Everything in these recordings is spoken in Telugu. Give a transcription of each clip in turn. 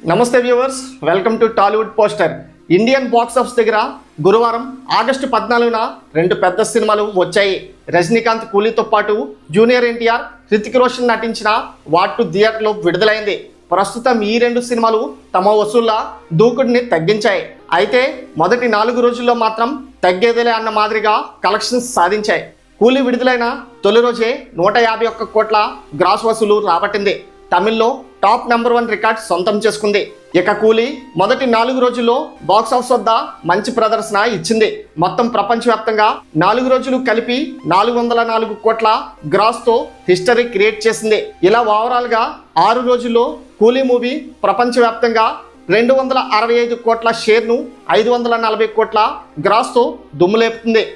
నమస్తే viewers, welcome to Tollywood poster. Indian box office దగ్గర గురువారం ఆగస్టు 14న రెండు పెద్ద సినిమాలు వచ్చాయి. రజనీకాంత్ కూలీతో పాటు జూనియర్ ఎన్టీఆర్, హృతిక్ రోషన్ నటించిన వార్ 2 థియేటర్లో విడుదలైంది. ప్రస్తుతం ఈ రెండు సినిమాలు తమ వసూళ్ల దూకుడిని తగ్గించాయి. అయితే మొదటి 4 రోజుల్లో మాత్రం తగ్గేదేలే అన్న మాదిరిగా కలెక్షన్స్ సాధించాయి. కూలీ విడుదలైన తొలి రోజే 151 కోట్ల గ్రాస్ వసూలు రాబట్టింది. తమిళ్లో టాప్ నెంబర్ 1 రికార్డ్ సొంతం చేసుకుంది. ఇక కూలీ మొదటి 4 రోజుల్లో బాక్స్ ఆఫీస్ వద్ద మంచి ప్రదర్శన ఇచ్చింది. మొత్తం ప్రపంచవ్యాప్తంగా 4 రోజులు కలిపి 404 కోట్ల గ్రాస్ తో హిస్టరీ క్రియేట్ చేసింది. ఇలా ఓవరాల్ గా 6 రోజుల్లో కూలీ మూవీ ప్రపంచవ్యాప్తంగా 265 కోట్ల షేర్ను 540 కోట్ల గ్రాస్ తో దుమ్ములేపుతుంది.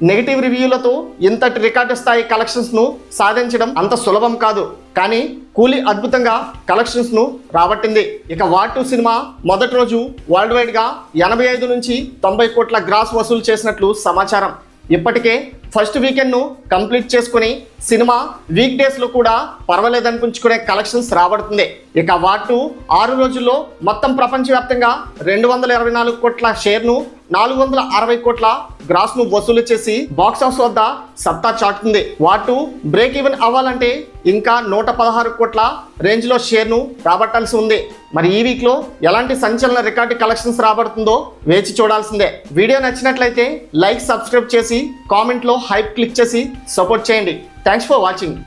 నెగిటివ్ రివ్యూలతో ఇంతటి రికార్డు స్థాయి కలెక్షన్స్ ను సాధించడం అంత సులభం కాదు. కానీ కూలీ అద్భుతంగా కలెక్షన్స్ ను రాబట్టింది. ఇక వార్ 2 సినిమా మొదటి రోజు వరల్డ్ వైడ్ గా 85 నుంచి 90 కోట్ల గ్రాస్ వసూలు చేసినట్లు సమాచారం. ఇప్పటికే ఫస్ట్ వీకెండ్ ను కంప్లీట్ చేసుకుని సినిమా వీక్ డేస్ లో కూడా పర్వాలేదనిపించుకునే కలెక్షన్స్ రాబడుతుంది. ఇక వార్ 2 6 రోజుల్లో మొత్తం ప్రపంచవ్యాప్తంగా 224 కోట్ల షేర్ను 460 కోట్ల గ్రాస్ ను వసూలు చేసి బాక్స్ ఆఫీస్ వద్ద సత్తా చాటుతుంది. వార్ 2 బ్రేక్ ఈవెన్ అవ్వాలంటే ఇంకా 116 కోట్ల రేంజ్ లో షేర్ ను రాబట్టాల్సి ఉంది. మరి ఈ వీక్ లో ఎలాంటి సంచలన రికార్డు కలెక్షన్స్ రాబడుతుందో వేచి చూడాల్సిందే. వీడియో నచ్చినట్లయితే లైక్, సబ్స్క్రైబ్ చేసి కామెంట్ లో హైప్ క్లిక్ చేసి సపోర్ట్ చేయండి. Thanks for watching.